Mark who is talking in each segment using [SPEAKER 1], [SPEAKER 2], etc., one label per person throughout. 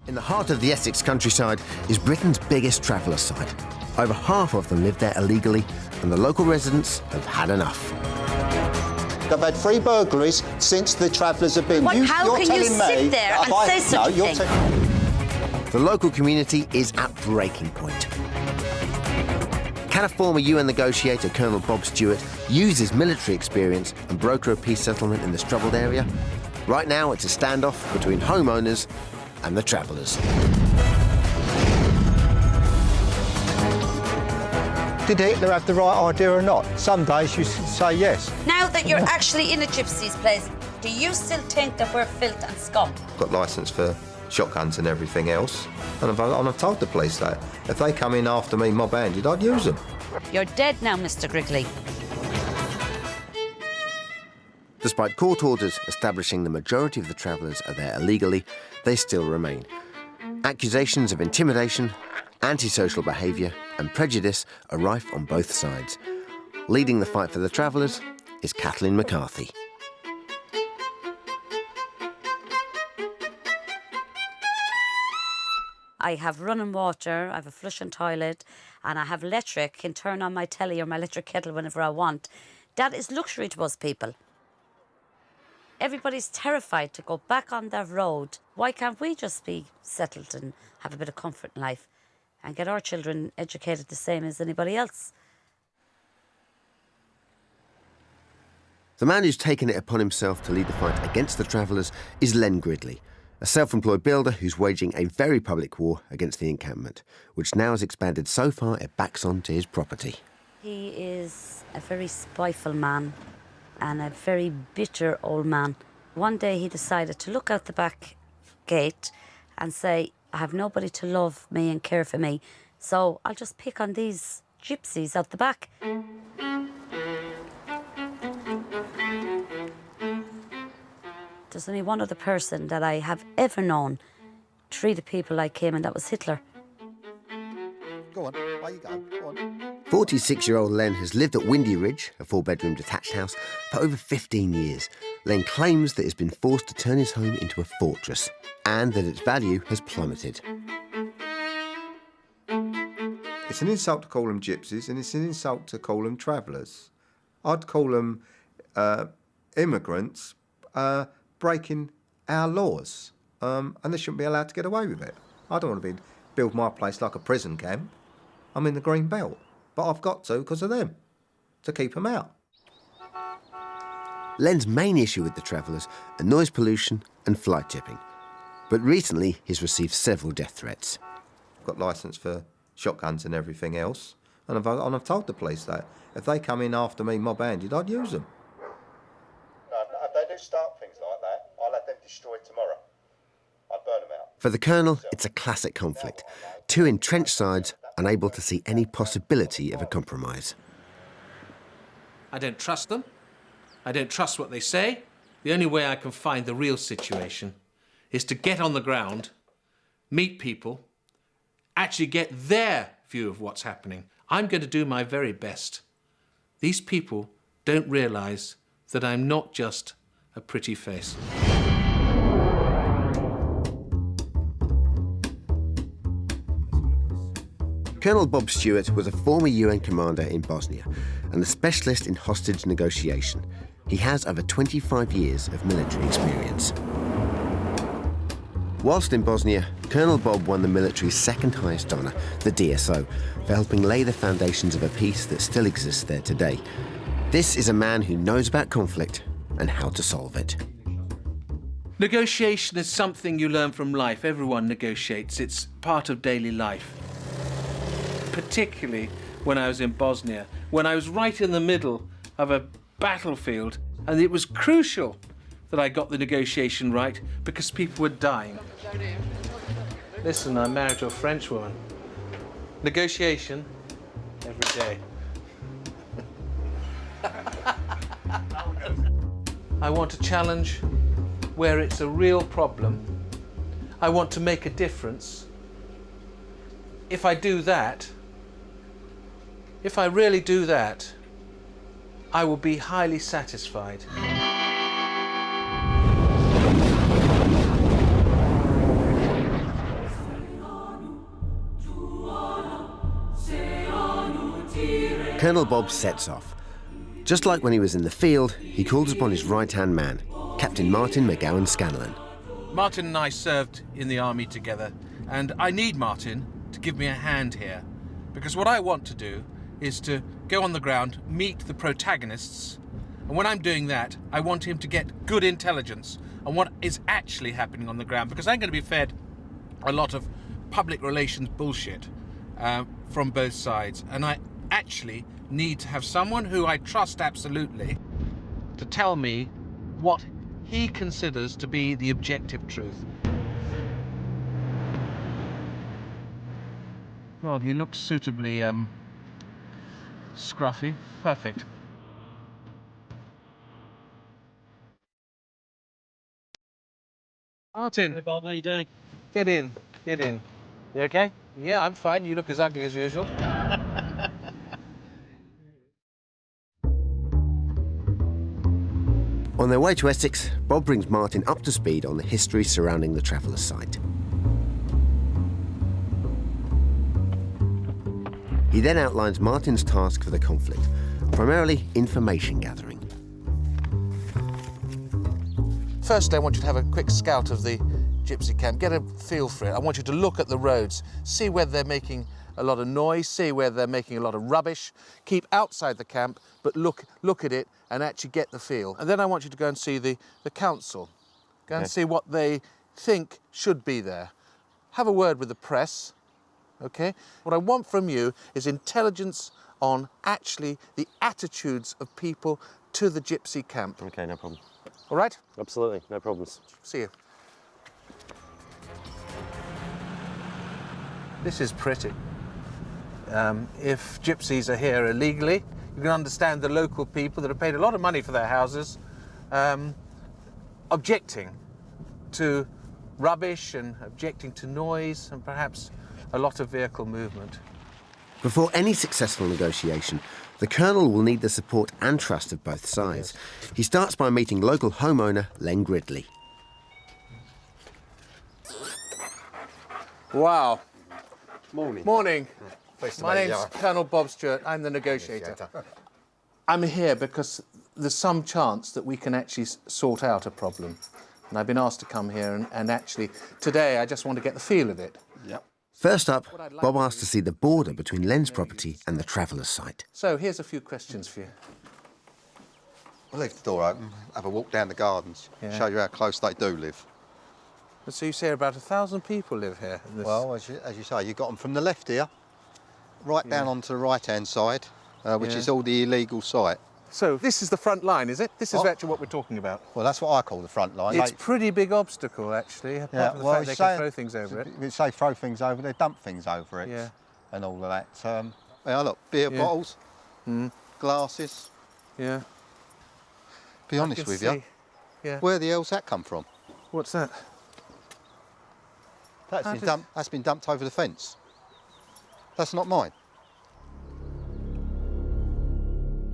[SPEAKER 1] In the heart of the Essex countryside is Britain's biggest traveller site. Over half of them live there illegally, and the local residents have had enough.
[SPEAKER 2] I've had 3 burglaries since the travellers have been.
[SPEAKER 3] How can you sit there and say such a thing?
[SPEAKER 1] The local community is at breaking point. Can a former UN negotiator, Colonel Bob Stewart, use his military experience and broker a peace settlement in this troubled area? Right now, it's a standoff between homeowners and the travellers.
[SPEAKER 2] Did Hitler have the right idea or not? Some days you say yes.
[SPEAKER 3] Now that you're actually in a gypsy's place, do you still think that we're filth and scum?
[SPEAKER 4] Got licence for shotguns and everything else, and I've told the police that if they come in after me mob-handed, I'd use them.
[SPEAKER 3] You're dead now, Mr. Grigley.
[SPEAKER 1] Despite court orders establishing the majority of the travellers are there illegally, they still remain. Accusations of intimidation, antisocial behaviour and prejudice are rife on both sides. Leading the fight for the travellers is Kathleen McCarthy.
[SPEAKER 3] I have running water, I have a flushing toilet, and I have electric, can turn on my telly or my electric kettle whenever I want. That is luxury to us people. Everybody's terrified to go back on that road. Why can't we just be settled and have a bit of comfort in life and get our children educated the same as anybody else?
[SPEAKER 1] The man who's taken it upon himself to lead the fight against the travellers is Len Gridley, a self-employed builder who's waging a very public war against the encampment, which now has expanded so far it backs onto his property.
[SPEAKER 3] He is a very spiteful man and a very bitter old man. One day he decided to look out the back gate and say, I have nobody to love me and care for me, so I'll just pick on these gypsies out the back. There's only one other person that I have ever known treated people like him, and that was Hitler.
[SPEAKER 2] Go on, where you go? Go on.
[SPEAKER 1] 46-year-old Len has lived at Windy Ridge, a 4-bedroom detached house, for over 15 years. Len claims that he's been forced to turn his home into a fortress and that its value has plummeted.
[SPEAKER 4] It's an insult to call them gypsies, and it's an insult to call them travellers. I'd call them immigrants breaking our laws, and they shouldn't be allowed to get away with it. I don't want to build my place like a prison camp. I'm in the green belt, but I've got to because of them, to keep them out.
[SPEAKER 1] Len's main issue with the travellers are noise pollution and fly tipping. But recently, he's received several death threats.
[SPEAKER 4] I've got licence for shotguns and everything else, and I've told the police that if they come in after me mob-handed, I'd use them.
[SPEAKER 5] No, if they do start things like that, I'll let them destroy it tomorrow. I'll burn them out.
[SPEAKER 1] For the Colonel, it's a classic conflict. Two entrenched sides unable to see any possibility of a compromise.
[SPEAKER 6] I don't trust them. I don't trust what they say. The only way I can find the real situation is to get on the ground, meet people, actually get their view of what's happening. I'm going to do my very best. These people don't realise that I'm not just a pretty face.
[SPEAKER 1] Colonel Bob Stewart was a former UN commander in Bosnia and a specialist in hostage negotiation. He has over 25 years of military experience. Whilst in Bosnia, Colonel Bob won the military's second highest honour, the DSO, for helping lay the foundations of a peace that still exists there today. This is a man who knows about conflict and how to solve it.
[SPEAKER 6] Negotiation is something you learn from life. Everyone negotiates. It's part of daily life. Particularly when I was in Bosnia, when I was right in the middle of a battlefield, and it was crucial that I got the negotiation right because people were dying. Listen, I'm married to a French woman. Negotiation every day. I want to challenge where it's a real problem. I want to make a difference. If I do that, if I really do that, I will be highly satisfied.
[SPEAKER 1] Colonel Bob sets off. Just like when he was in the field, he calls upon his right-hand man, Captain Martin McGowan Scanlon.
[SPEAKER 6] Martin and I served in the army together, and I need Martin to give me a hand here, because what I want to do is to go on the ground, meet the protagonists, and when I'm doing that, I want him to get good intelligence on what is actually happening on the ground, because I'm going to be fed a lot of public relations bullshit from both sides, and I actually need to have someone who I trust absolutely to tell me what he considers to be the objective truth. Well, he looks suitably scruffy. Perfect. Martin.
[SPEAKER 7] Hey Bob, how you doing?
[SPEAKER 6] Get in. You okay? Yeah, I'm fine. You look as ugly as usual.
[SPEAKER 1] On their way to Essex, Bob brings Martin up to speed on the history surrounding the Travellers' site. He then outlines Martin's task for the conflict, primarily information gathering.
[SPEAKER 6] Firstly, I want you to have a quick scout of the gypsy camp, get a feel for it. I want you to look at the roads, see whether they're making a lot of noise, see where they're making a lot of rubbish. Keep outside the camp, but look at it and actually get the feel. And then I want you to go and see the council. Go and see what they think should be there. Have a word with the press, okay? What I want from you is intelligence on actually the attitudes of people to the gypsy camp.
[SPEAKER 7] Okay, no problem.
[SPEAKER 6] All right?
[SPEAKER 7] Absolutely, no problems.
[SPEAKER 6] See you. This is pretty. If gypsies are here illegally, you can understand the local people that have paid a lot of money for their houses objecting to rubbish and objecting to noise and perhaps a lot of vehicle movement.
[SPEAKER 1] Before any successful negotiation, the Colonel will need the support and trust of both sides. He starts by meeting local homeowner Len Gridley.
[SPEAKER 6] Wow.
[SPEAKER 2] Morning.
[SPEAKER 6] Morning.
[SPEAKER 2] Pleased to
[SPEAKER 6] My
[SPEAKER 2] meet
[SPEAKER 6] name's
[SPEAKER 2] you.
[SPEAKER 6] Colonel Bob Stewart. I'm the negotiator. I'm here because there's some chance that we can actually sort out a problem. And I've been asked to come here and actually, today I just want to get the feel of it.
[SPEAKER 2] Yep.
[SPEAKER 1] First up, Bob asks to see the border between Len's property and the Travellers' site.
[SPEAKER 6] So here's a few questions for you.
[SPEAKER 4] We'll leave the door open, have a walk down the gardens,
[SPEAKER 6] Yeah.
[SPEAKER 4] show you how close they do live.
[SPEAKER 6] So you say about 1,000 people live here? in this-
[SPEAKER 4] Well, as you say, you got them from the left here, right down onto the right-hand side, which
[SPEAKER 6] Yeah.
[SPEAKER 4] is all the illegal site.
[SPEAKER 6] So this is the front line, is it? This is
[SPEAKER 4] Oh.
[SPEAKER 6] actually what we're talking about.
[SPEAKER 4] Well, that's what I call the front line.
[SPEAKER 6] It's a pretty big obstacle, actually, apart from the fact they can throw things over it.
[SPEAKER 4] You say throw things over, they dump things over it,
[SPEAKER 6] Yeah.
[SPEAKER 4] and all of that. Yeah, look, beer
[SPEAKER 6] Yeah.
[SPEAKER 4] bottles, glasses.
[SPEAKER 6] Yeah.
[SPEAKER 4] Be honest
[SPEAKER 6] can
[SPEAKER 4] with
[SPEAKER 6] see.
[SPEAKER 4] you,
[SPEAKER 6] Yeah.
[SPEAKER 4] where the hell's that come from?
[SPEAKER 6] What's that?
[SPEAKER 4] That's been dumped over the fence. That's not mine.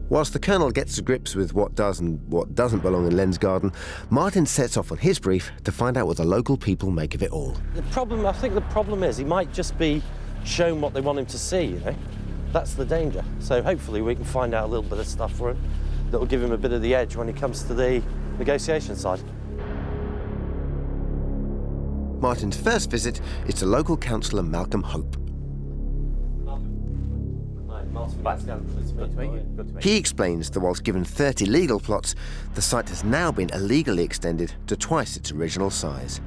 [SPEAKER 1] Whilst the Colonel gets to grips with what does and what doesn't belong in Len's garden, Martin sets off on his brief to find out what the local people make of it all.
[SPEAKER 7] I think the problem is he might just be shown what they want him to see, you know? That's the danger. So hopefully we can find out a little bit of stuff for him that will give him a bit of the edge when he comes to the negotiation side.
[SPEAKER 1] Martin's first visit is to local councillor Malcolm Hope. He explains that whilst given 30 legal plots, the site has now been illegally extended to twice its original size.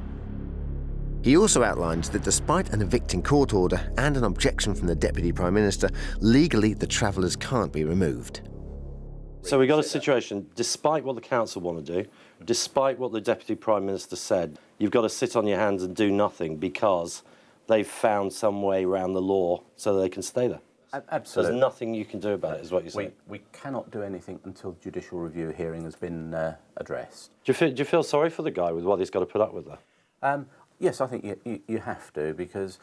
[SPEAKER 1] He also outlines that despite an evicting court order and an objection from the Deputy Prime Minister, legally the Travellers can't be removed.
[SPEAKER 7] So we've got a situation, despite what the council want to do, despite what the Deputy Prime Minister said, you've got to sit on your hands and do nothing because they've found some way around the law so they can stay there.
[SPEAKER 8] Absolutely.
[SPEAKER 7] There's nothing you can do about it, is what you're saying.
[SPEAKER 8] We cannot do anything until the judicial review hearing has been addressed.
[SPEAKER 7] Do you feel sorry for the guy with what he's got to put up with there?
[SPEAKER 8] Yes, I think you have to, because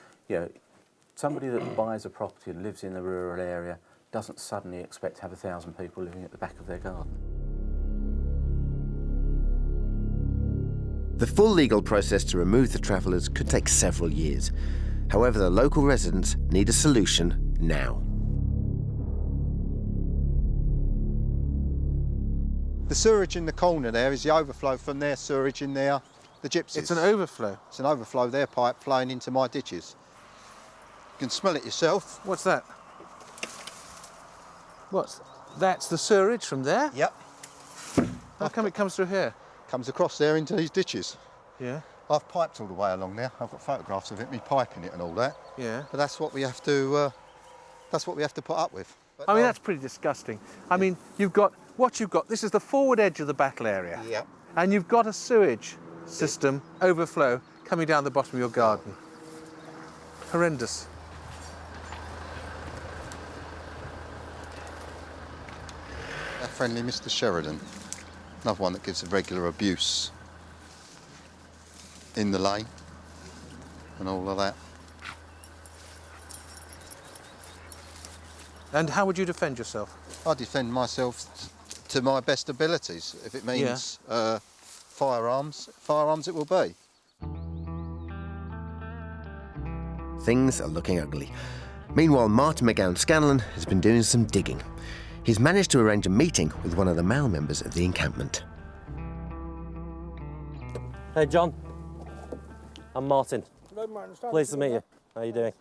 [SPEAKER 8] somebody that buys a property and lives in a rural area doesn't suddenly expect to have 1,000 people living at the back of their garden.
[SPEAKER 1] The full legal process to remove the Travellers could take several years. However, the local residents need a solution now.
[SPEAKER 2] The sewerage in the corner there is the overflow from their sewerage in there, the gypsies.
[SPEAKER 6] It's an overflow.
[SPEAKER 2] It's an overflow, their pipe flowing into my ditches. You can smell it yourself.
[SPEAKER 6] What's that? That's the sewerage from there?
[SPEAKER 2] Yep.
[SPEAKER 6] How come it comes through here?
[SPEAKER 2] Comes across there into these ditches.
[SPEAKER 6] Yeah.
[SPEAKER 2] I've piped all the way along there. I've got photographs of it, me piping it and all that.
[SPEAKER 6] Yeah.
[SPEAKER 2] But that's what we have to. That's what we have to put up with. But
[SPEAKER 6] I mean, that's pretty disgusting. I mean, you've got what you've got. This is the forward edge of the battle area.
[SPEAKER 2] Yep.
[SPEAKER 6] And you've got a sewage system overflow coming down the bottom of your garden. Horrendous.
[SPEAKER 2] Our friendly Mr. Sheridan, another one that gives a regular abuse in the lane and all of that.
[SPEAKER 6] And how would you defend yourself?
[SPEAKER 2] I defend myself to my best abilities. If it means firearms it will be.
[SPEAKER 1] Things are looking ugly. Meanwhile, Martin McGowan Scanlon has been doing some digging. He's managed to arrange a meeting with one of the male members of the encampment.
[SPEAKER 7] Hey, John. I'm Martin. Pleased to meet you. How are you doing?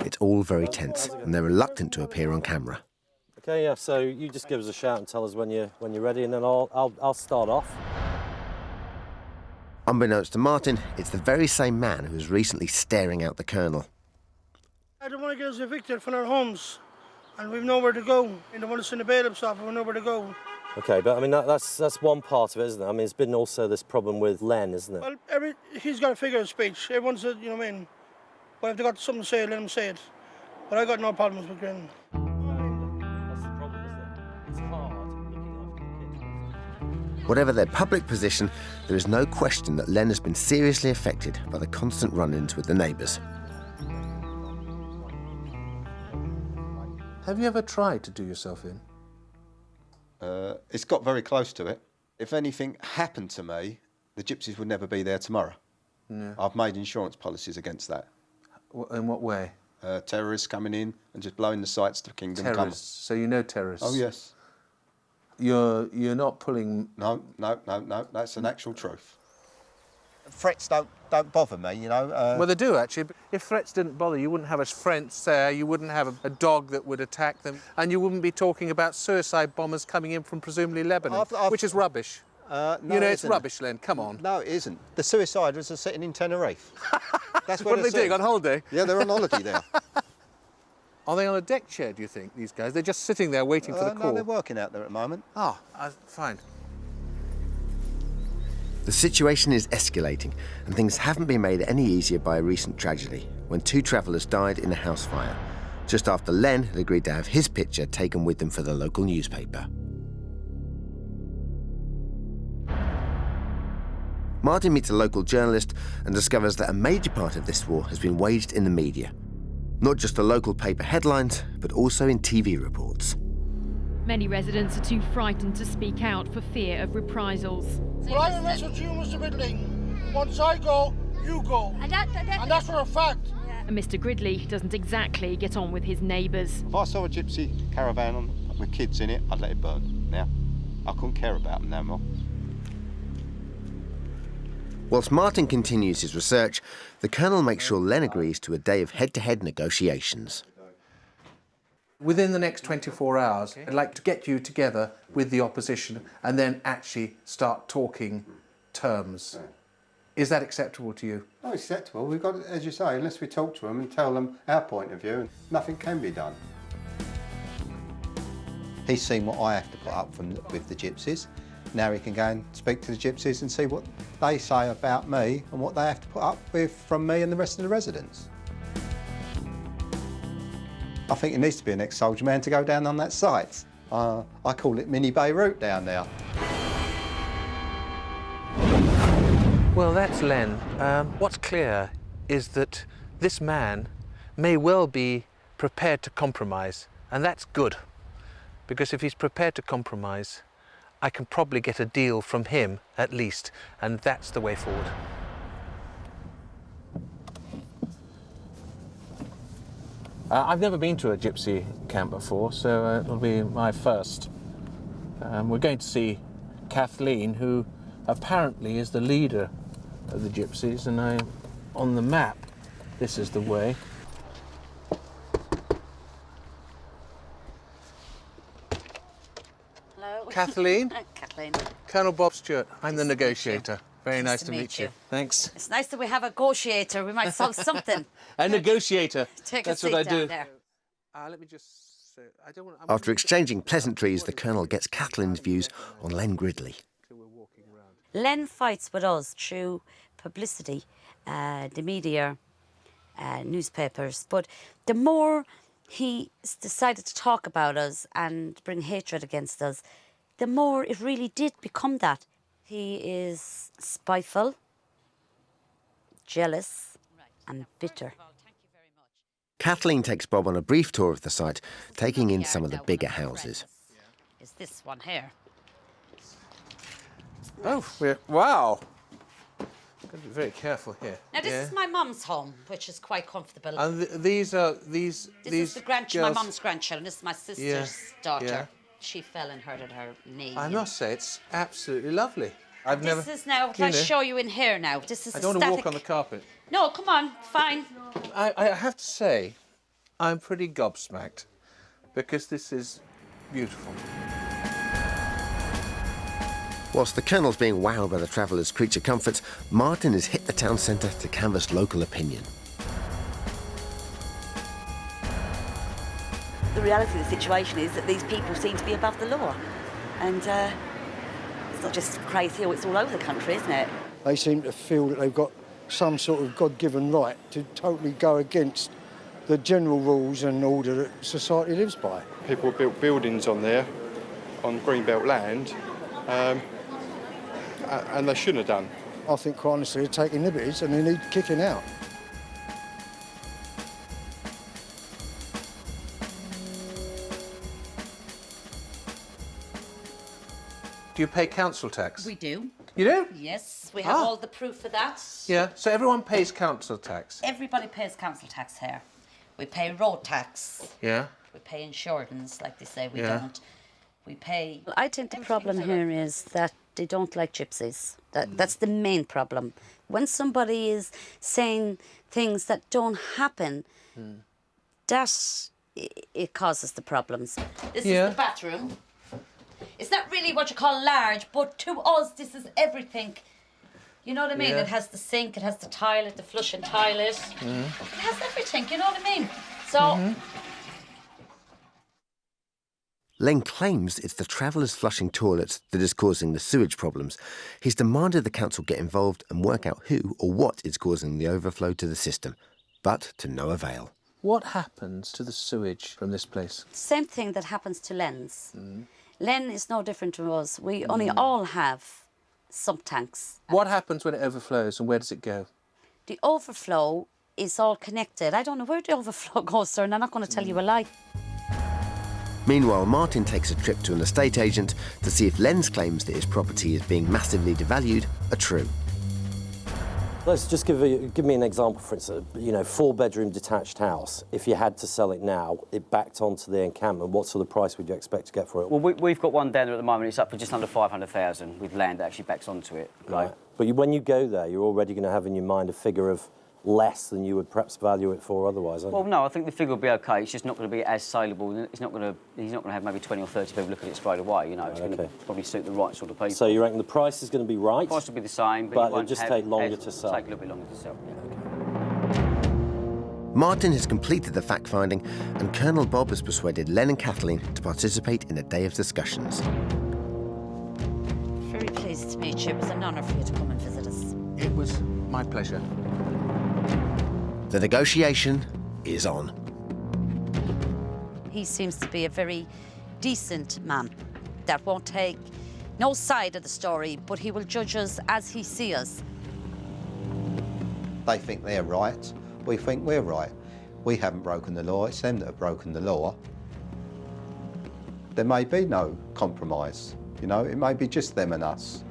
[SPEAKER 1] It's all very tense, and they're reluctant to appear on camera.
[SPEAKER 7] Okay, yeah. So you just give us a shout and tell us when you're ready, and then I'll start off.
[SPEAKER 1] Unbeknownst to Martin, it's the very same man who was recently staring out the Colonel.
[SPEAKER 9] I don't want to get us evicted from our homes, and we've nowhere to go. I don't want to send a bailiffs off, and we've nowhere to go.
[SPEAKER 7] Okay, but I mean that's one part of it, isn't it? I mean, it's been also this problem with Len, isn't it?
[SPEAKER 9] Well, he's got a figure of speech. Everyone said, you know what I mean. But if they got something to say, let them say it. But I got no problems with Grin.
[SPEAKER 7] That's the problem, isn't it? It's hard looking after the kids.
[SPEAKER 1] Whatever their public position, there is no question that Len has been seriously affected by the constant run-ins with the neighbours.
[SPEAKER 6] Have you ever tried to do yourself in?
[SPEAKER 4] It's got very close to it. If anything happened to me, the gypsies would never be there tomorrow.
[SPEAKER 6] Yeah.
[SPEAKER 4] I've made insurance policies against that.
[SPEAKER 6] In what way?
[SPEAKER 4] Terrorists coming in and just blowing the sites to Kingdom Come.
[SPEAKER 6] Terrorists. So you know terrorists?
[SPEAKER 4] Oh, yes.
[SPEAKER 6] You're not pulling...
[SPEAKER 4] No, that's an actual truth.
[SPEAKER 2] Threats don't bother me, you know.
[SPEAKER 6] Well, they do, actually. But if threats didn't bother you, wouldn't have a friend there, you wouldn't have a dog that would attack them, and you wouldn't be talking about suicide bombers coming in from presumably Lebanon, which is rubbish.
[SPEAKER 2] No,
[SPEAKER 6] you know,
[SPEAKER 2] it
[SPEAKER 6] it's
[SPEAKER 2] isn't.
[SPEAKER 6] rubbish, Len, come on.
[SPEAKER 2] No, it isn't. The suiciders are sitting in Tenerife. That's
[SPEAKER 6] What are they doing, on holiday?
[SPEAKER 2] Yeah, they're on holiday there.
[SPEAKER 6] Are they on a deck chair, do you think, these guys? They're just sitting there waiting for the call?
[SPEAKER 2] No, they're working out there at the moment.
[SPEAKER 6] Ah, fine.
[SPEAKER 1] The situation is escalating, and things haven't been made any easier by a recent tragedy, when 2 travellers died in a house fire, just after Len had agreed to have his picture taken with them for the local newspaper. Martin meets a local journalist and discovers that a major part of this war has been waged in the media. Not just the local paper headlines, but also in TV reports.
[SPEAKER 10] Many residents are too frightened to speak out for fear of reprisals.
[SPEAKER 9] Well, I will mess with you, Mr. Ridley. Once I go, you go. And that's for a fact.
[SPEAKER 10] And Mr. Gridley doesn't exactly get on with his neighbours.
[SPEAKER 5] If I saw a gypsy caravan with kids in it, I'd let it burn. Now, I couldn't care about them no more.
[SPEAKER 1] Whilst Martin continues his research, the Colonel makes sure Len agrees to a day of head-to-head negotiations.
[SPEAKER 6] Within the next 24 hours, I'd like to get you together with the opposition and then actually start talking terms. Is that acceptable to you?
[SPEAKER 4] No, acceptable. We've got, as you say, unless we talk to them and tell them our point of view, nothing can be done.
[SPEAKER 2] He's seen what I have to put up with the gypsies. Now he can go and speak to the gypsies and see what they say about me and what they have to put up with from me and the rest of the residents. I think it needs to be an ex-soldier man to go down on that site. I call it Mini Beirut down there.
[SPEAKER 6] Well, that's Len. What's clear is that this man may well be prepared to compromise, and that's good, because if he's prepared to compromise, I can probably get a deal from him at least, and that's the way forward. I've never been to a gypsy camp before, so it'll be my first. We're going to see Kathleen, who apparently is the leader of the gypsies, and on the map, this is the way.
[SPEAKER 3] Hello.
[SPEAKER 6] Kathleen?
[SPEAKER 3] Kathleen.
[SPEAKER 6] Colonel Bob Stewart. I'm the
[SPEAKER 3] Nice to meet
[SPEAKER 6] negotiator. Very nice to meet you. Thanks.
[SPEAKER 3] It's nice that we have a negotiator. We might solve something.
[SPEAKER 6] A negotiator.
[SPEAKER 3] Take
[SPEAKER 6] That's
[SPEAKER 3] a seat
[SPEAKER 6] what I
[SPEAKER 3] down
[SPEAKER 6] do.
[SPEAKER 3] there.
[SPEAKER 6] Let me just say, I don't want.
[SPEAKER 1] After exchanging pleasantries, the Colonel gets Kathleen's views on Len Gridley.
[SPEAKER 3] Len fights with us through publicity, the media, newspapers. But the more he decided to talk about us and bring hatred against us, the more it really did become that. He is spiteful, jealous, and bitter.
[SPEAKER 1] Kathleen takes Bob on a brief tour of the site, taking in some of the bigger houses.
[SPEAKER 3] Is this one here?
[SPEAKER 6] Oh, wow. Got to be very careful here.
[SPEAKER 3] Now this is my mum's home, which is quite comfortable.
[SPEAKER 6] And these are
[SPEAKER 3] This is the my mum's grandchildren. This is my sister's daughter.
[SPEAKER 6] yeah.
[SPEAKER 3] She fell and hurted her knee.
[SPEAKER 6] I must say, it's absolutely lovely. I've never.
[SPEAKER 3] This is now. I'll show you in here now. This is.
[SPEAKER 6] I don't want to walk on the carpet.
[SPEAKER 3] No, come on, fine.
[SPEAKER 6] I have to say, I'm pretty gobsmacked because this is beautiful.
[SPEAKER 1] Whilst the Colonel's being wowed by the travellers' creature comforts, Martin has hit the town centre to canvass local opinion.
[SPEAKER 11] The reality of the situation is that these people seem to be above the law. And it's not just Craig Hill, it's all over the country, isn't it?
[SPEAKER 12] They seem to feel that they've got some sort of God-given right to totally go against the general rules and order that society lives by.
[SPEAKER 5] People built buildings on there, on Greenbelt land, and they shouldn't have done.
[SPEAKER 12] I think, quite honestly, they're taking liberties and they need kicking out.
[SPEAKER 6] Do you pay council tax?
[SPEAKER 3] We do.
[SPEAKER 6] You do?
[SPEAKER 3] Yes, we have all the proof for that.
[SPEAKER 6] Yeah, so everyone pays council tax?
[SPEAKER 3] Everybody pays council tax here. We pay road tax.
[SPEAKER 6] Yeah.
[SPEAKER 3] We pay insurance, like they say we
[SPEAKER 6] Yeah.
[SPEAKER 3] don't. We pay... I think the problem here is that they don't like gypsies. That's the main problem. When somebody is saying things that don't happen, it causes the problems. This is the bathroom. It's not really what you call large, but to us, this is everything. You know what I mean?
[SPEAKER 6] Yeah.
[SPEAKER 3] It has the sink, it has the toilet, the flushing toilet. It has everything, you know what I mean? So...
[SPEAKER 1] Len claims it's the travellers flushing toilets that is causing the sewage problems. He's demanded the council get involved and work out who or what is causing the overflow to the system, but to no avail.
[SPEAKER 6] What happens to the sewage from this place?
[SPEAKER 3] Same thing that happens to Len's. Len is no different to us. We only all have sump tanks.
[SPEAKER 6] What happens when it overflows and where does it go?
[SPEAKER 3] The overflow is all connected. I don't know where the overflow goes, sir, and I'm not going to tell you a lie.
[SPEAKER 1] Meanwhile, Martin takes a trip to an estate agent to see if Len's claims that his property is being massively devalued are true.
[SPEAKER 7] Let's just give me an example, for instance, 4-bedroom detached house. If you had to sell it now, it backed onto the encampment, what sort of price would you expect to get for it?
[SPEAKER 13] Well, we've got one down there at the moment, it's up for just under 500,000 with land that actually backs onto it.
[SPEAKER 7] Right. But when you go there, you're already going to have in your mind a figure of less than you would perhaps value it for otherwise, aren't you?
[SPEAKER 13] Well, no, I think the figure will be okay. It's just not going to be as saleable. He's not going to have maybe 20 or 30 people look at it straight away. It's going to probably suit the right sort of people.
[SPEAKER 7] So you reckon the price is going to be right?
[SPEAKER 13] The price will be the same,
[SPEAKER 7] but
[SPEAKER 13] it won't
[SPEAKER 7] just take longer to sell.
[SPEAKER 13] Take a little bit longer to sell.
[SPEAKER 1] Martin has completed the fact-finding and Colonel Bob has persuaded Len and Kathleen to participate in a day of discussions.
[SPEAKER 3] Very pleased to meet you. It was an honour for you to come and visit us.
[SPEAKER 6] It was my pleasure.
[SPEAKER 1] The negotiation is on.
[SPEAKER 3] He seems to be a very decent man that won't take no side of the story, but he will judge us as he sees us.
[SPEAKER 2] They think they're right, we think we're right. We haven't broken the law, it's them that have broken the law. There may be no compromise, it may be just them and us.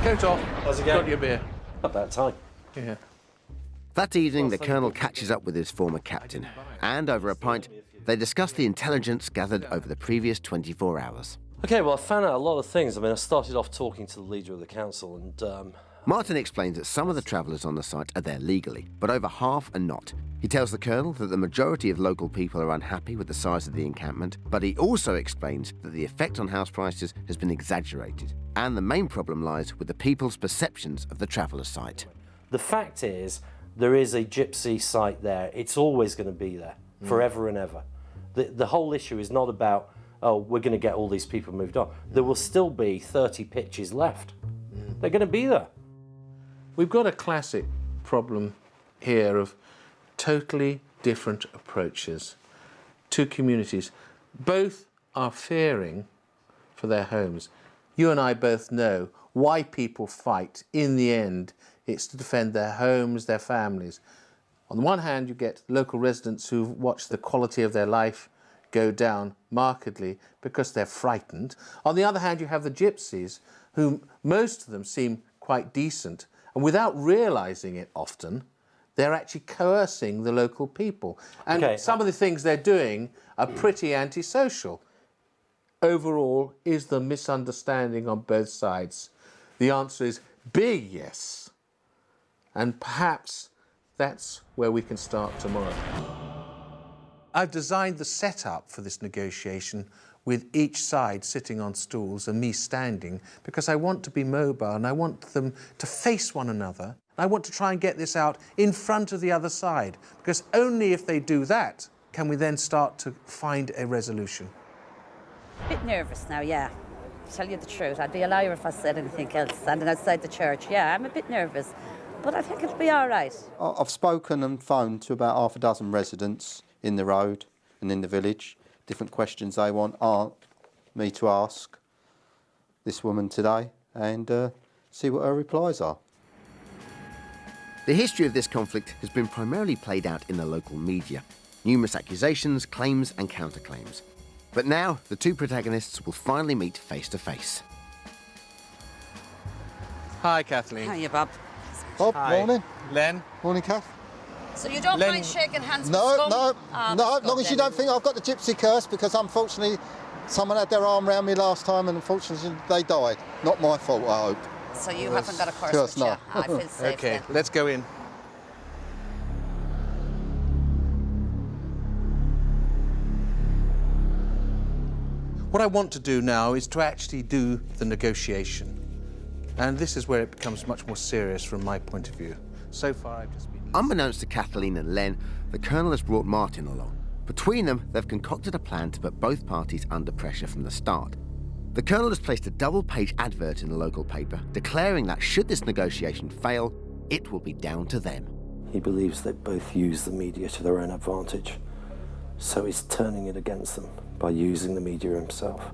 [SPEAKER 6] Coat off.
[SPEAKER 7] How's it going?
[SPEAKER 6] Got your beer.
[SPEAKER 7] About time.
[SPEAKER 6] Yeah.
[SPEAKER 1] That evening, the Colonel catches up with his former captain, and over a pint, they discuss the intelligence gathered over the previous 24 hours.
[SPEAKER 7] OK, well, I found out a lot of things. I mean, I started off talking to the leader of the council and...
[SPEAKER 1] Martin explains that some of the travellers on the site are there legally, but over half are not. He tells the Colonel that the majority of local people are unhappy with the size of the encampment, but he also explains that the effect on house prices has been exaggerated, and the main problem lies with the people's perceptions of the travellers' site.
[SPEAKER 7] The fact is, there is a gypsy site there. It's always going to be there, forever and ever. The whole issue is not about, oh, we're going to get all these people moved on. There will still be 30 pitches left. They're going to be there.
[SPEAKER 6] We've got a classic problem here of totally different approaches. Two communities. Both are fearing for their homes. You and I both know why people fight. In the end, it's to defend their homes, their families. On the one hand, you get local residents who watch the quality of their life go down markedly because they're frightened. On the other hand, you have the gypsies, whom most of them seem quite decent, and without realising it often, they're actually coercing the local people. And some of the things they're doing are pretty antisocial. Overall, is the misunderstanding on both sides? The answer is big yes. And perhaps that's where we can start tomorrow. I've designed the setup for this negotiation with each side sitting on stools and me standing, because I want to be mobile and I want them to face one another. I want to try and get this out in front of the other side, because only if they do that can we then start to find a resolution.
[SPEAKER 3] A bit nervous now, yeah. To tell you the truth, I'd be a liar if I said anything else, standing outside the church. Yeah, I'm a bit nervous, but I think it'll be all right.
[SPEAKER 2] I've spoken and phoned to about half a dozen residents in the road and in the village. Different questions they want me to ask this woman today, and see what her replies are.
[SPEAKER 1] The history of this conflict has been primarily played out in the local media. Numerous accusations, claims and counterclaims. But now, the two protagonists will finally meet face to face.
[SPEAKER 6] Hi, Kathleen.
[SPEAKER 11] Hiya, Bob.
[SPEAKER 2] Bob,
[SPEAKER 6] Hi.
[SPEAKER 2] morning.
[SPEAKER 6] Len.
[SPEAKER 2] Morning, Kath.
[SPEAKER 11] So you don't
[SPEAKER 6] Len-
[SPEAKER 11] mind shaking hands with
[SPEAKER 2] No,
[SPEAKER 11] scum?
[SPEAKER 2] no,
[SPEAKER 11] Ah,
[SPEAKER 2] no,
[SPEAKER 11] that's
[SPEAKER 2] as long
[SPEAKER 11] good
[SPEAKER 2] as you
[SPEAKER 11] then.
[SPEAKER 2] don't think I've got the gypsy curse, because unfortunately someone had their arm around me last time and unfortunately they died. Not my fault, I hope.
[SPEAKER 11] So you haven't got a curse
[SPEAKER 2] Curse,
[SPEAKER 11] with you?
[SPEAKER 2] no.
[SPEAKER 11] I feel safe
[SPEAKER 6] Okay,
[SPEAKER 11] then.
[SPEAKER 6] let's go in. What I want to do now is to actually do the negotiation. And this is where it becomes much more serious from my point of view. So far, I've just been...
[SPEAKER 1] Unbeknownst to Kathleen and Len, the Colonel has brought Martin along. Between them, they've concocted a plan to put both parties under pressure from the start. The Colonel has placed a double-page advert in the local paper declaring that should this negotiation fail, it will be down to them.
[SPEAKER 7] He believes they both use the media to their own advantage, so he's turning it against them by using the media himself,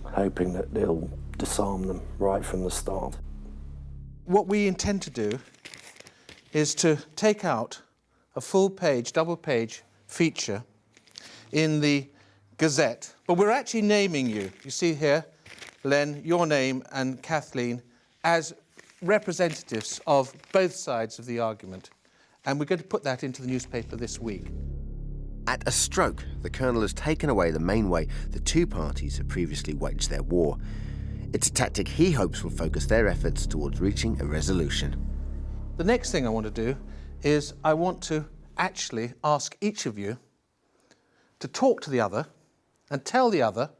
[SPEAKER 7] hoping that they'll disarm them right from the start.
[SPEAKER 6] What we intend to do is to take out a full-page, double-page feature in the Gazette, but we're actually naming you. You see here, Len, your name, and Kathleen, as representatives of both sides of the argument. And we're going to put that into the newspaper this week.
[SPEAKER 1] At a stroke, the Colonel has taken away the main way the two parties have previously waged their war. It's a tactic he hopes will focus their efforts towards reaching a resolution.
[SPEAKER 6] The next thing I want to do is I want to actually ask each of you to talk to the other and tell the other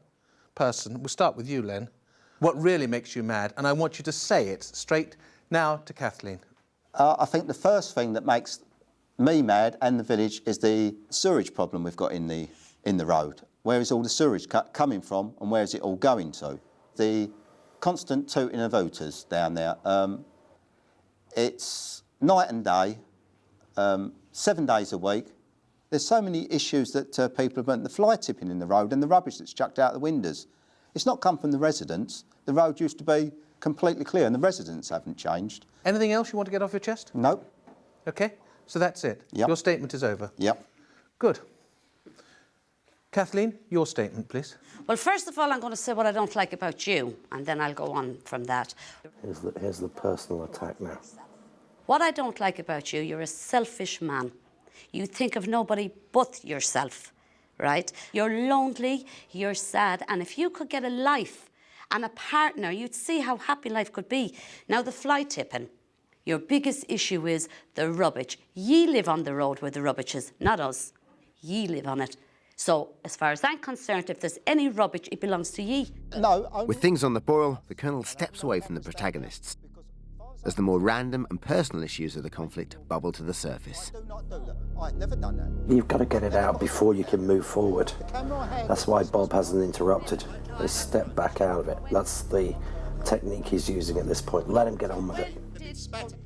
[SPEAKER 6] person, we'll start with you, Len, what really makes you mad, and I want you to say it straight now to Kathleen.
[SPEAKER 2] I think the first thing that makes me mad and the village is the sewage problem we've got in the road. Where is all the sewage coming from and where is it all going to? The constant tooting of hooters down there. It's night and day, 7 days a week. There's so many issues that people have burnt, the fly tipping in the road and the rubbish that's chucked out the windows. It's not come from the residents. The road used to be completely clear and the residents haven't changed.
[SPEAKER 6] Anything else you want to get off your chest?
[SPEAKER 2] Nope.
[SPEAKER 6] OK, so that's it.
[SPEAKER 2] Yep.
[SPEAKER 6] Your statement is over.
[SPEAKER 2] Yep.
[SPEAKER 6] Good. Kathleen, your statement, please.
[SPEAKER 3] Well, first of all, I'm going to say what I don't like about you, and then I'll go on from that.
[SPEAKER 7] Here's the personal attack now.
[SPEAKER 3] What I don't like about you, you're a selfish man. You think of nobody but yourself, right? You're lonely, you're sad, and if you could get a life and a partner, you'd see how happy life could be. Now, the fly tipping, your biggest issue is the rubbish. Ye live on the road where the rubbish is, not us. Ye live on it. So, as far as I'm concerned, if there's any rubbish, it belongs to ye.
[SPEAKER 2] No.
[SPEAKER 1] With things on the boil, the Colonel steps away from the protagonists as the more random and personal issues of the conflict bubble to the surface.
[SPEAKER 2] I've never done that.
[SPEAKER 7] You've got to get it out before you can move forward. That's why Bob hasn't interrupted. They step back out of it. That's the technique he's using at this point. Let him get on with it.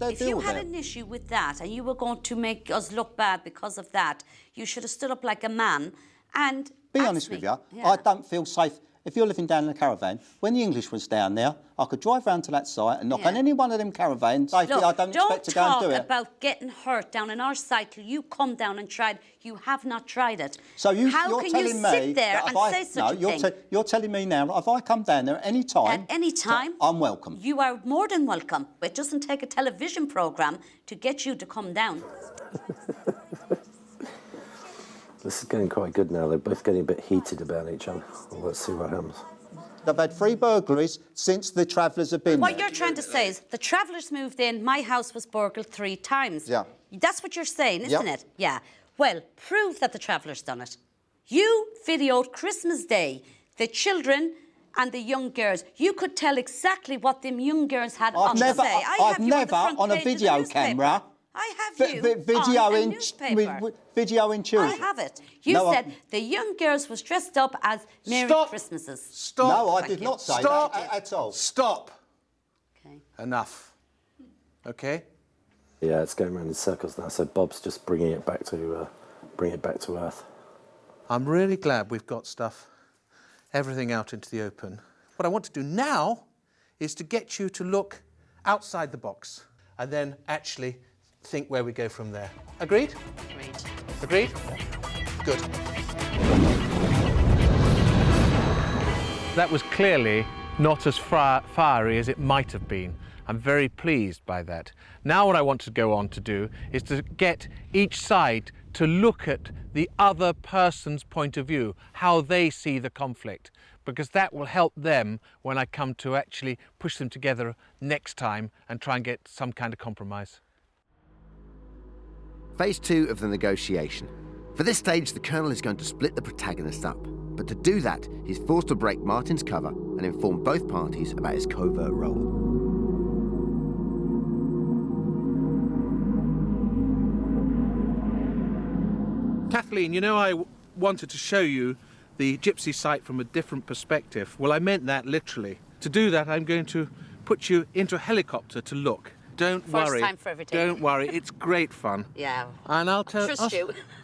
[SPEAKER 3] If you had an issue with that and you were going to make us look bad because of that, you should have stood up like a man and
[SPEAKER 2] Be honest with you, I don't feel safe. If you're living down in a caravan, when the English was down there, I could drive round to that site and knock on any one of them caravans. Safely,
[SPEAKER 3] Look,
[SPEAKER 2] I don't expect to go and do it.
[SPEAKER 3] Don't talk about getting hurt down in our site till you come down and tried. You have not tried it.
[SPEAKER 2] So
[SPEAKER 3] you're
[SPEAKER 2] telling
[SPEAKER 3] you
[SPEAKER 2] me
[SPEAKER 3] sit there
[SPEAKER 2] that
[SPEAKER 3] and say such a thing?
[SPEAKER 2] You're telling me now, if I come down there at any time...
[SPEAKER 3] At any time?
[SPEAKER 2] I'm welcome.
[SPEAKER 3] You are more than welcome. It doesn't take a television programme to get you to come down.
[SPEAKER 7] This is getting quite good now. They're both getting a bit heated about each other. Well, let's see what happens.
[SPEAKER 2] I've had 3 burglaries since the Travellers have been
[SPEAKER 3] What
[SPEAKER 2] there.
[SPEAKER 3] you're trying to say is the Travellers moved in, my house was burgled 3 times.
[SPEAKER 2] Yeah.
[SPEAKER 3] That's what you're saying, isn't it? Yeah. Well, prove that the Travellers done it. You videoed Christmas Day, the children and the young girls. You could tell exactly what them young girls had on to say.
[SPEAKER 2] I've never on a video camera.
[SPEAKER 3] I have you
[SPEAKER 2] video
[SPEAKER 3] on a
[SPEAKER 2] in
[SPEAKER 3] newspaper.
[SPEAKER 2] Video in children.
[SPEAKER 3] I have it. You said the young girls was dressed up as Merry Christmases.
[SPEAKER 6] Stop.
[SPEAKER 2] No, I did not say that at all.
[SPEAKER 6] Stop.
[SPEAKER 3] Okay.
[SPEAKER 6] Enough. Okay?
[SPEAKER 7] Yeah, it's going around in circles now, so Bob's just bringing it back to earth.
[SPEAKER 6] I'm really glad we've got everything out into the open. What I want to do now is to get you to look outside the box and then actually think where we go from there. Agreed?
[SPEAKER 3] Agreed.
[SPEAKER 6] Agreed? Good. That was clearly not as fiery as it might have been. I'm very pleased by that. Now what I want to go on to do is to get each side to look at the other person's point of view, how they see the conflict, because that will help them when I come to actually push them together next time and try and get some kind of compromise.
[SPEAKER 1] Phase 2 of the negotiation. For this stage, the Colonel is going to split the protagonists up. But to do that, he's forced to break Martin's cover and inform both parties about his covert role.
[SPEAKER 6] Kathleen, you know I wanted to show you the gypsy site from a different perspective. Well, I meant that literally. To do that, I'm going to put you into a helicopter to look. Don't worry.
[SPEAKER 3] First time for everything.
[SPEAKER 6] Don't worry, it's great fun.
[SPEAKER 3] Yeah.
[SPEAKER 6] And I'll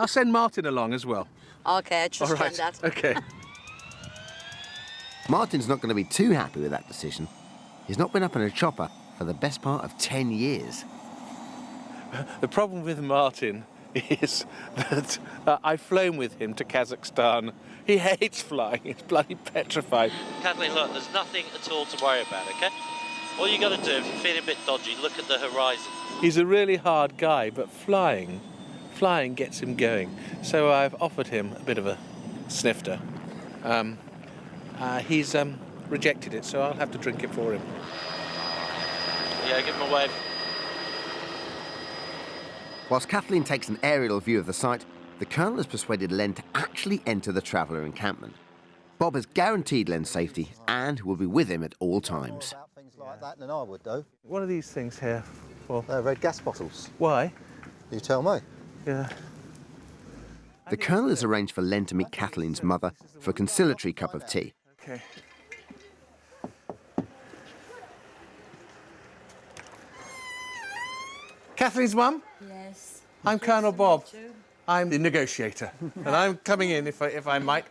[SPEAKER 6] send Martin along as well.
[SPEAKER 3] Okay, I trust
[SPEAKER 6] All right.
[SPEAKER 3] you on that.
[SPEAKER 6] Okay.
[SPEAKER 1] Martin's not going to be too happy with that decision. He's not been up in a chopper for the best part of 10 years.
[SPEAKER 6] The problem with Martin is that I've flown with him to Kazakhstan. He hates flying. He's bloody petrified.
[SPEAKER 14] Kathleen, look, there's nothing at all to worry about, OK? All you got to do, if you're feeling a bit dodgy, look at the horizon.
[SPEAKER 6] He's a really hard guy, but flying gets him going. So I've offered him a bit of a snifter. He's rejected it, so I'll have to drink it for him.
[SPEAKER 14] Yeah, give him a wave.
[SPEAKER 1] Whilst Kathleen takes an aerial view of the site, the Colonel has persuaded Len to actually enter the Traveller encampment. Bob has guaranteed Len's safety and will be with him at all times.
[SPEAKER 2] Things like that than I would do.
[SPEAKER 6] What are these things here for?
[SPEAKER 2] They're red gas bottles.
[SPEAKER 6] Why?
[SPEAKER 2] You tell me.
[SPEAKER 6] Yeah.
[SPEAKER 1] The Colonel has arranged for Len to meet Kathleen's mother for a conciliatory cup of tea.
[SPEAKER 6] Okay. Kathleen's mum?
[SPEAKER 15] Yes.
[SPEAKER 6] I'm Colonel Bob. I'm the negotiator, and I'm coming in if I might.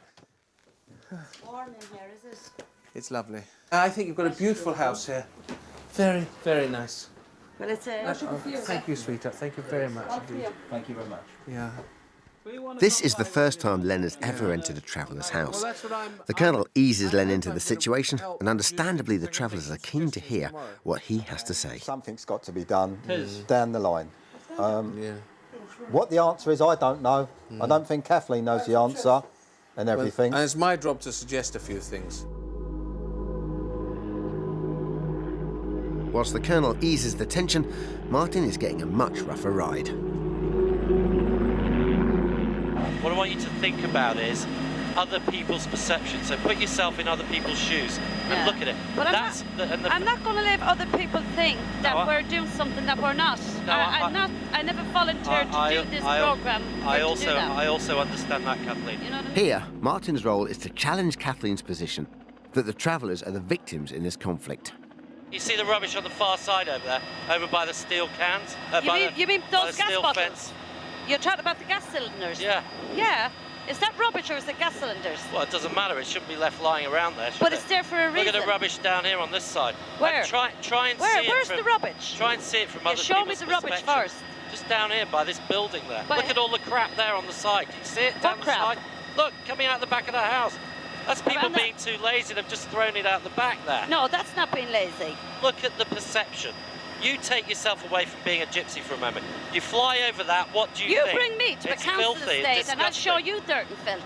[SPEAKER 15] Warm in here, is it?
[SPEAKER 6] It's lovely. I think you've got a beautiful house here. Very, very nice.
[SPEAKER 15] Well, it's a...
[SPEAKER 6] Thank you, sweetheart. Thank you very much indeed.
[SPEAKER 2] Thank you very much.
[SPEAKER 6] Yeah.
[SPEAKER 1] This is the first time Len has ever entered a traveller's house. The Colonel eases Len into the situation, and understandably the travellers are keen to hear what he has to say.
[SPEAKER 2] Something's got to be done down the line. What the answer is, I don't know. I don't think Kathleen knows the answer and everything.
[SPEAKER 6] And it's my job to suggest a few things.
[SPEAKER 1] Whilst the Colonel eases the tension, Martin is getting a much rougher ride.
[SPEAKER 14] What I want you to think about is other people's perception. So put yourself in other people's shoes and look at it.
[SPEAKER 15] But I'm not going to let other people think that we're doing something that we're not.
[SPEAKER 14] No,
[SPEAKER 15] I never volunteered to do this programme.
[SPEAKER 14] I also understand that, Kathleen.
[SPEAKER 15] You know what I mean?
[SPEAKER 1] Here, Martin's role is to challenge Kathleen's position that the travellers are the victims in this conflict.
[SPEAKER 14] You see the rubbish on the far side over there, over by the steel cans?
[SPEAKER 15] You mean those gas bottles?
[SPEAKER 14] Fence?
[SPEAKER 15] You're talking about the gas cylinders?
[SPEAKER 14] Yeah.
[SPEAKER 15] Yeah. Is that rubbish or is it gas cylinders?
[SPEAKER 14] Well, it doesn't matter. It shouldn't be left lying around there, should
[SPEAKER 15] But
[SPEAKER 14] it?
[SPEAKER 15] it's there for a reason.
[SPEAKER 14] Look at the rubbish down here on this side.
[SPEAKER 15] Where?
[SPEAKER 14] And try and
[SPEAKER 15] Where?
[SPEAKER 14] see
[SPEAKER 15] Where's
[SPEAKER 14] it from,
[SPEAKER 15] the rubbish?
[SPEAKER 14] Try and see it from other people's
[SPEAKER 15] show me the rubbish
[SPEAKER 14] perspective.
[SPEAKER 15] first.
[SPEAKER 14] Just down here by this building there.
[SPEAKER 15] But
[SPEAKER 14] Look at all the crap there on the side. Can you see it down
[SPEAKER 15] What
[SPEAKER 14] the
[SPEAKER 15] crap?
[SPEAKER 14] side? Look, coming out the back of the house. That's people
[SPEAKER 15] Around
[SPEAKER 14] being too lazy. They've just thrown it out the back there.
[SPEAKER 15] No, that's not being lazy.
[SPEAKER 14] Look at the perception. You take yourself away from being a gypsy for a moment. You fly over that, what do you think?
[SPEAKER 15] You bring me to a
[SPEAKER 14] It's
[SPEAKER 15] council
[SPEAKER 14] filthy,
[SPEAKER 15] estate
[SPEAKER 14] it's
[SPEAKER 15] and I'll show
[SPEAKER 14] disgusting.
[SPEAKER 15] you dirt and filth.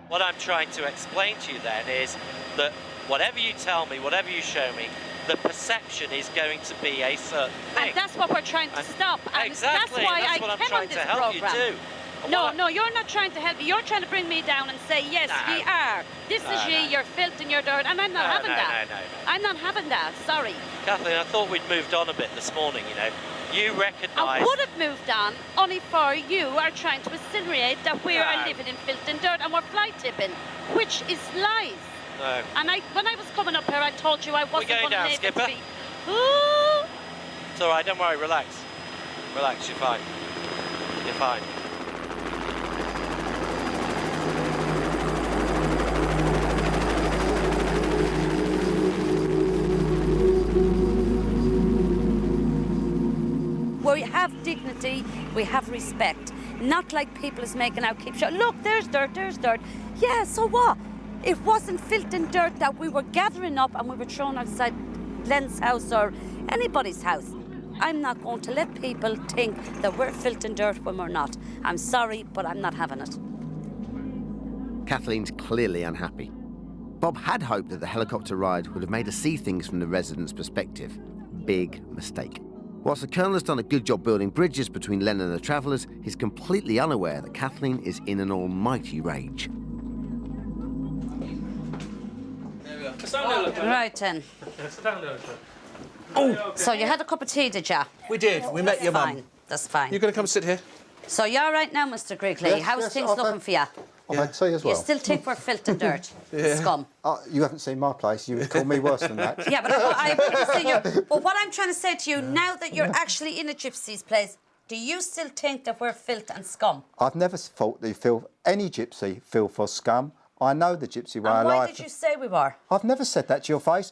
[SPEAKER 14] What I'm trying to explain to you then is that whatever you tell me, whatever you show me, the perception is going to be a certain thing.
[SPEAKER 15] And that's what we're trying to stop. And
[SPEAKER 14] Exactly,
[SPEAKER 15] that's why
[SPEAKER 14] that's
[SPEAKER 15] I
[SPEAKER 14] what I'm
[SPEAKER 15] came
[SPEAKER 14] trying
[SPEAKER 15] on
[SPEAKER 14] to
[SPEAKER 15] this
[SPEAKER 14] help you
[SPEAKER 15] programme.
[SPEAKER 14] do. And
[SPEAKER 15] No,
[SPEAKER 14] what I-
[SPEAKER 15] no, you're not trying to help me. You're trying to bring me down and say, yes,
[SPEAKER 14] No.
[SPEAKER 15] ye are. This
[SPEAKER 14] No,
[SPEAKER 15] is ye,
[SPEAKER 14] no.
[SPEAKER 15] you're filth and you're dirt. And I'm not
[SPEAKER 14] No,
[SPEAKER 15] having
[SPEAKER 14] no,
[SPEAKER 15] that.
[SPEAKER 14] no, no, no.
[SPEAKER 15] I'm not having that. Sorry.
[SPEAKER 14] Kathleen, I thought we'd moved on a bit this morning, you know. You
[SPEAKER 15] I
[SPEAKER 14] recognise...
[SPEAKER 15] would have moved on, only for you are trying to insinuate that we are
[SPEAKER 14] No.
[SPEAKER 15] living in filth and dirt and we're fly tipping, which is lies.
[SPEAKER 14] No.
[SPEAKER 15] And when I was coming up here, I told you I wasn't
[SPEAKER 14] going
[SPEAKER 15] going to
[SPEAKER 14] down,
[SPEAKER 15] live
[SPEAKER 14] Skipper.
[SPEAKER 15] to be. Ooh.
[SPEAKER 14] It's all right, don't worry, relax. Relax, you're fine. You're fine.
[SPEAKER 3] We have dignity, we have respect. Not like people is making out, keep showing, look, there's dirt, there's dirt. Yeah, so what? It wasn't filth and dirt that we were gathering up and we were thrown outside Len's house or anybody's house. I'm not going to let people think that we're filth and dirt when we're not. I'm sorry, but I'm not having it.
[SPEAKER 1] Kathleen's clearly unhappy. Bob had hoped that the helicopter ride would have made her see things from the residents' perspective. Big mistake. Whilst the Colonel has done a good job building bridges between Len and the travellers, he's completely unaware that Kathleen is in an almighty rage.
[SPEAKER 3] Right then.
[SPEAKER 6] Oh!
[SPEAKER 3] So you had a cup of tea, did ya?
[SPEAKER 6] We did. We met your mum.
[SPEAKER 3] That's fine.
[SPEAKER 6] You're going to come sit here?
[SPEAKER 3] So you're all right now, Mr. Grigley?
[SPEAKER 2] Yes,
[SPEAKER 3] How's
[SPEAKER 2] yes,
[SPEAKER 3] things
[SPEAKER 2] I've
[SPEAKER 3] looking
[SPEAKER 2] had-
[SPEAKER 3] for you?
[SPEAKER 2] I've had tea as well.
[SPEAKER 3] You still think we're filth and dirt? Scum.
[SPEAKER 2] You haven't seen my place. You would call me worse than that.
[SPEAKER 3] Yeah, but I wouldn't say you. But what I'm trying to say to you, now that you're actually in a gypsy's place, do you still think that we're filth and scum?
[SPEAKER 2] I've never thought that any gypsy feel for scum. I know the gypsy way of
[SPEAKER 3] And why
[SPEAKER 2] life.
[SPEAKER 3] did you say we were?
[SPEAKER 2] I've never said that to your face.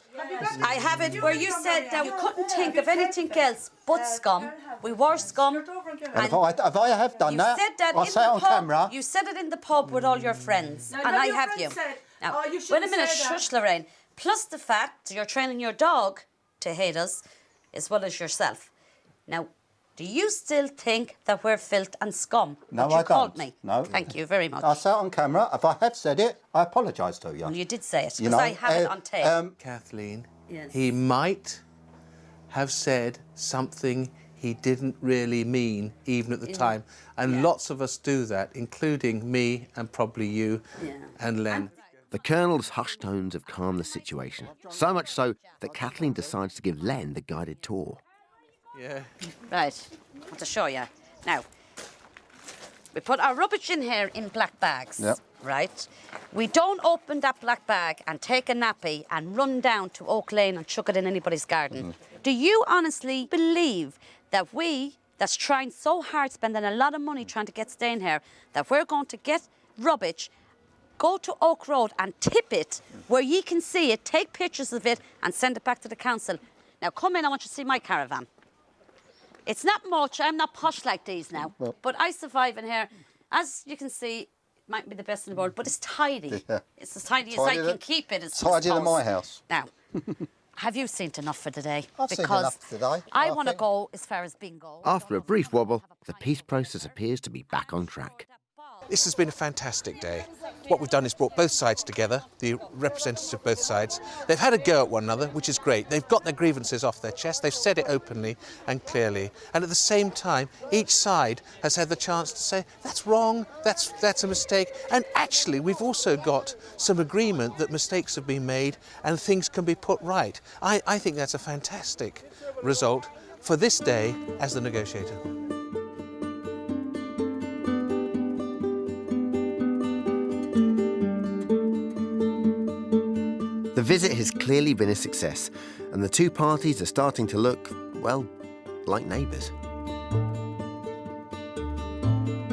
[SPEAKER 3] I have it where you said that you couldn't think of anything else but scum. We were scum.
[SPEAKER 2] And if I have done
[SPEAKER 3] You
[SPEAKER 2] that,
[SPEAKER 3] said that
[SPEAKER 2] I'll
[SPEAKER 3] in
[SPEAKER 2] say it
[SPEAKER 3] the
[SPEAKER 2] on
[SPEAKER 3] pub.
[SPEAKER 2] camera.
[SPEAKER 3] You said it in the pub with all your friends, and I have you. Now, wait a minute, shush, Lorraine. Plus the fact you're training your dog to hate us, as well as yourself. Now, do you still think that we're filth and scum?
[SPEAKER 2] No,
[SPEAKER 3] what you
[SPEAKER 2] I
[SPEAKER 3] called
[SPEAKER 2] don't.
[SPEAKER 3] me.
[SPEAKER 2] No.
[SPEAKER 3] Thank you very much.
[SPEAKER 2] I'll say it on camera. If I have said it, I apologise to you.
[SPEAKER 3] Well, you did say it,
[SPEAKER 2] You
[SPEAKER 3] because
[SPEAKER 2] know,
[SPEAKER 3] I have it on tape.
[SPEAKER 6] Kathleen,
[SPEAKER 3] Yes.
[SPEAKER 6] he might have said something he didn't really mean, even at the time. And lots of us do that, including me and probably you and Len.
[SPEAKER 1] The Colonel's hushed tones have calmed the situation. So much so that Kathleen decides to give Len the guided tour.
[SPEAKER 6] Yeah.
[SPEAKER 3] Right, I want to show you. Now, we put our rubbish in here in black bags, right? We don't open that black bag and take a nappy and run down to Oak Lane and chuck it in anybody's garden. Do you honestly believe that we, that's trying so hard, spending a lot of money trying to get staying here, that we're going to get rubbish, go to Oak Road and tip it where ye can see it, take pictures of it and send it back to the council? Now come in, I want you to see my caravan. It's not much. I'm not posh like these now.
[SPEAKER 2] Well.
[SPEAKER 3] But I survive in here. As you can see, it might be the best in the world, but it's tidy.
[SPEAKER 2] Yeah.
[SPEAKER 3] It's as tidy as I can keep it.
[SPEAKER 2] Tidier than my house.
[SPEAKER 3] Now, have you seen enough for today?
[SPEAKER 2] I've seen enough today.
[SPEAKER 3] I want to go as far as bingo.
[SPEAKER 1] After a brief wobble, the peace process appears to be back on track.
[SPEAKER 6] This has been a fantastic day. What we've done is brought both sides together, the representatives of both sides. They've had a go at one another, which is great. They've got their grievances off their chest. They've said it openly and clearly. And at the same time, each side has had the chance to say, that's wrong, that's a mistake. And actually, we've also got some agreement that mistakes have been made and things can be put right. I think that's a fantastic result for this day as the negotiator.
[SPEAKER 1] The visit has clearly been a success, and the two parties are starting to look, well, like neighbours.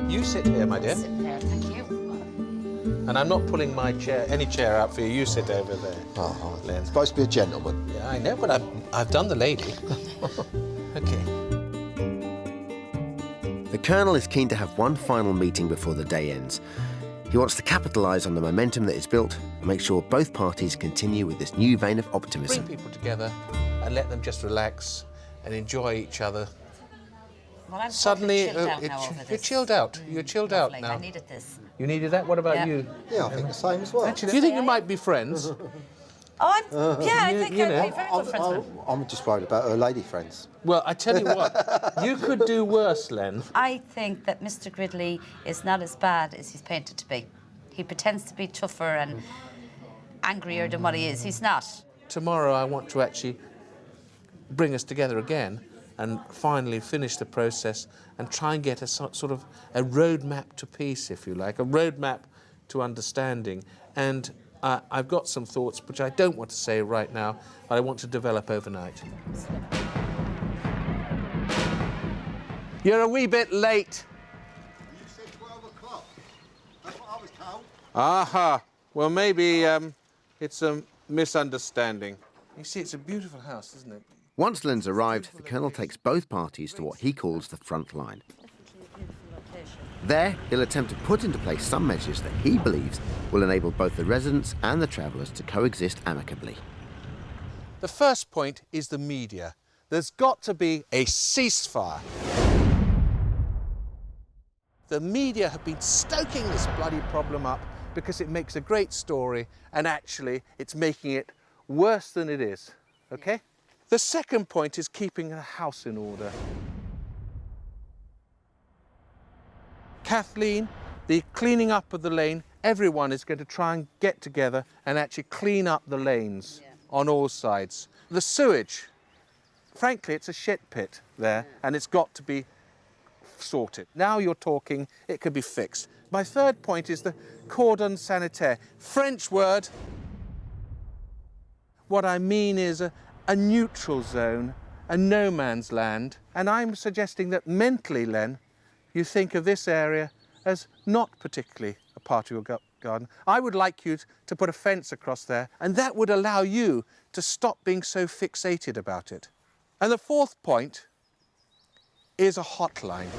[SPEAKER 6] You sit here, my dear.
[SPEAKER 3] Sit there, thank you.
[SPEAKER 6] And I'm not pulling my chair, any chair out for you. You sit over there.
[SPEAKER 2] Oh,
[SPEAKER 6] Len.
[SPEAKER 2] I'm supposed to be a gentleman.
[SPEAKER 6] Yeah, I know, but I've done the lady. Okay.
[SPEAKER 1] The Colonel is keen to have one final meeting before the day ends. He wants to capitalise on the momentum that is built and make sure both parties continue with this new vein of optimism.
[SPEAKER 6] Bring people together and let them just relax and enjoy each other.
[SPEAKER 3] Well, I'm
[SPEAKER 6] Suddenly,
[SPEAKER 3] chilled out now over
[SPEAKER 6] you're
[SPEAKER 3] this.
[SPEAKER 6] chilled out. You're chilled out
[SPEAKER 3] Lovely.
[SPEAKER 6] now.
[SPEAKER 3] I needed this.
[SPEAKER 6] You needed that? What about
[SPEAKER 3] Yeah.
[SPEAKER 6] you?
[SPEAKER 2] Yeah, I think the same as well.
[SPEAKER 6] Do you think you might be friends?
[SPEAKER 3] Oh, I think
[SPEAKER 6] you
[SPEAKER 3] I'd
[SPEAKER 6] know,
[SPEAKER 3] be very good friends with him.
[SPEAKER 2] I'm just worried about her lady friends.
[SPEAKER 6] Well, I tell you what, you could do worse, Len.
[SPEAKER 3] I think that Mr. Gridley is not as bad as he's painted to be. He pretends to be tougher and angrier than what he is. He's not.
[SPEAKER 6] Tomorrow I want to actually bring us together again and finally finish the process and try and get a sort of a roadmap to peace, if you like, a roadmap to understanding. And I've got some thoughts which I don't want to say right now, but I want to develop overnight. You're a wee bit late.
[SPEAKER 5] You said 12 o'clock. That's what I was told.
[SPEAKER 6] Aha. Well, maybe it's a misunderstanding. You see, it's a beautiful house, isn't it?
[SPEAKER 1] Once Len's arrived, the Colonel takes both parties to what he calls the front line. There, he'll attempt to put into place some measures that he believes will enable both the residents and the travellers to coexist amicably.
[SPEAKER 6] The first point is the media. There's got to be a ceasefire. The media have been stoking this bloody problem up because it makes a great story and actually it's making it worse than it is, okay? The second point is keeping the house in order. Kathleen, the cleaning up of the lane, everyone is going to try and get together and actually clean up the lanes on all sides. The sewage, frankly, it's a shit pit there and it's got to be sorted. Now you're talking, it could be fixed. My third point is the cordon sanitaire. French word. What I mean is a neutral zone, a no man's land. And I'm suggesting that mentally, Len, you think of this area as not particularly a part of your garden. I would like you to put a fence across there, and that would allow you to stop being so fixated about it. And the fourth point is a hotline.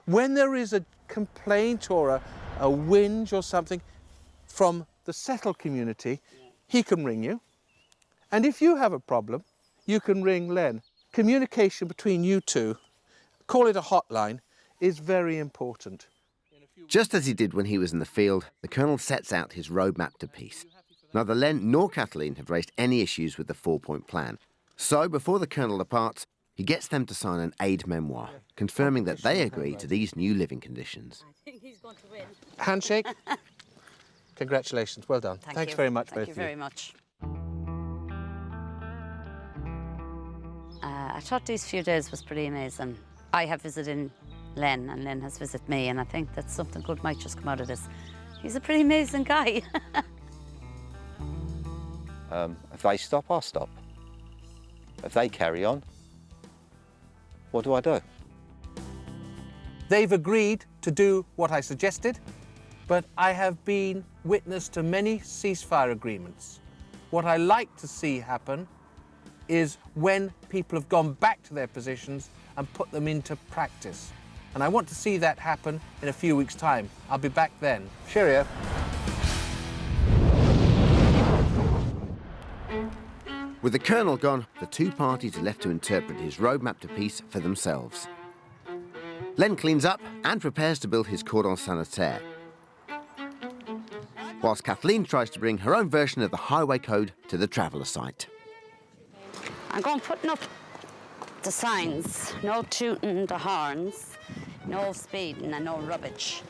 [SPEAKER 6] When there is a complaint or a whinge or something from the settled community, he can ring you. And if you have a problem, you can ring Len. Communication between you two, call it a hotline, is very important.
[SPEAKER 1] Just as he did when he was in the field, the Colonel sets out his roadmap to peace. Neither Len nor Kathleen have raised any issues with the four-point plan. So, before the Colonel departs, he gets them to sign an aid memoir, confirming that they agree to these new living conditions.
[SPEAKER 3] I think he's going to win.
[SPEAKER 6] Handshake. Congratulations. Well done. Thanks very much, both of you.
[SPEAKER 3] Thank you very much. I thought these few days was pretty amazing. I have visited Len and Len has visited me, and I think that something good might just come out of this. He's a pretty amazing guy.
[SPEAKER 2] If they stop, I'll stop. If they carry on, what do I do?
[SPEAKER 6] They've agreed to do what I suggested, but I have been witness to many ceasefire agreements. What I like to see happen is when people have gone back to their positions and put them into practice. And I want to see that happen in a few weeks' time. I'll be back then. Cheerio.
[SPEAKER 1] With the Colonel gone, the two parties are left to interpret his roadmap to peace for themselves. Len cleans up and prepares to build his cordon sanitaire, whilst Kathleen tries to bring her own version of the highway code to the traveller site.
[SPEAKER 3] I'm going putting up the signs, no tooting the horns, no speeding and no rubbish.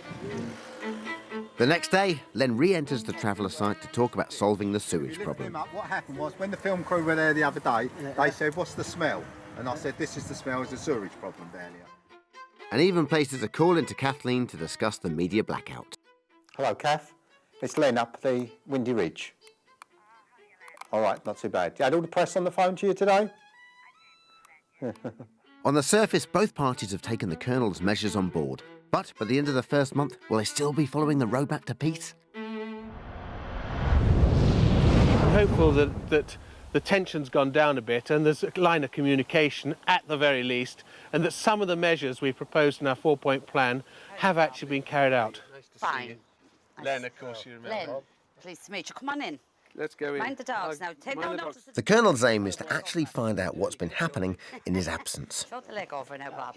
[SPEAKER 1] The next day, Len re-enters the traveller site to talk about solving the sewage problem.
[SPEAKER 4] What happened was, when the film crew were there the other day, they said, "What's the smell?" And I said, "This is the smell, it's a sewage problem down here."
[SPEAKER 1] And even places a call into Kathleen to discuss the media blackout.
[SPEAKER 2] Hello, Kath. It's Len up the Windy Ridge. All right, not too bad. You had all the press on the phone to you today?
[SPEAKER 1] On the surface, both parties have taken the Colonel's measures on board. But by the end of the first month, will they still be following the roadmap to peace?
[SPEAKER 6] I'm hopeful that the tension's gone down a bit and there's a line of communication at the very least, and that some of the measures we proposed in our 4-point plan have actually been carried out.
[SPEAKER 3] Fine.
[SPEAKER 6] Len, of course, you remember.
[SPEAKER 3] Len, pleased to meet you. Come on in.
[SPEAKER 6] Let's go in.
[SPEAKER 3] Mind the dogs now. Take no notice.
[SPEAKER 1] The Colonel's aim is to actually find out what's been happening in his absence.
[SPEAKER 3] Show the leg over now, Bob.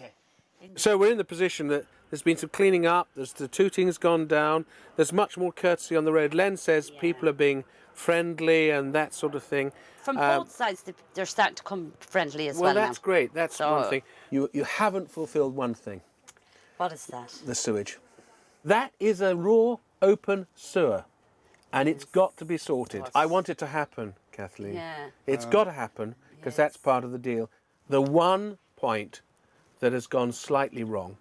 [SPEAKER 6] So we're in the position that there's been some cleaning up, the tooting's gone down, there's much more courtesy on the road. Len says people are being friendly and that sort of thing.
[SPEAKER 3] From both sides, they're starting to come friendly as well now.
[SPEAKER 6] Well, that's great. That's one thing. You haven't fulfilled one thing.
[SPEAKER 3] What is that?
[SPEAKER 6] The sewage. That is a raw, open sewer, and it's got to be sorted. I want it to happen, Kathleen.
[SPEAKER 3] Yeah.
[SPEAKER 6] It's got to happen, because that's part of the deal. The one point that has gone slightly wrong,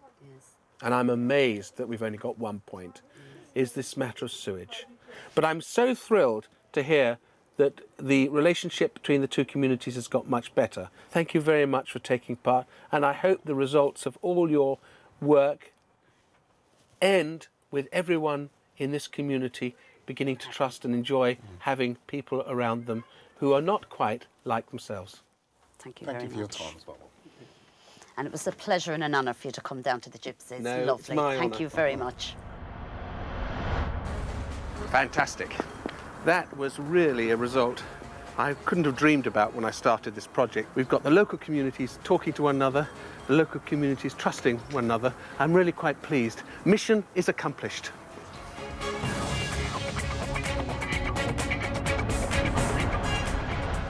[SPEAKER 6] and I'm amazed that we've only got 1 point, is this matter of sewage. But I'm so thrilled to hear that the relationship between the two communities has got much better. Thank you very much for taking part, and I hope the results of all your work end with everyone in this community beginning to trust and enjoy having people around them who are not quite like themselves.
[SPEAKER 3] Thank you very much.
[SPEAKER 2] Thank you for your time as well.
[SPEAKER 3] And it was a pleasure and an honour for you to come down to the Gypsies.
[SPEAKER 6] No, it's
[SPEAKER 3] lovely.
[SPEAKER 6] my
[SPEAKER 3] Thank
[SPEAKER 6] honour.
[SPEAKER 3] you very much.
[SPEAKER 6] Fantastic. That was really a result I couldn't have dreamed about when I started this project. We've got the local communities talking to one another, the local communities trusting one another. I'm really quite pleased. Mission is accomplished.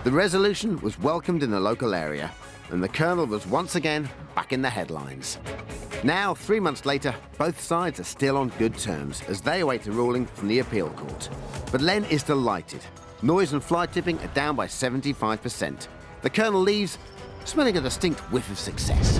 [SPEAKER 1] The resolution was welcomed in the local area, and the Colonel was once again back in the headlines. Now, 3 months later, both sides are still on good terms as they await a ruling from the appeal court. But Len is delighted. Noise and fly tipping are down by 75%. The Colonel leaves, smelling a distinct whiff of success.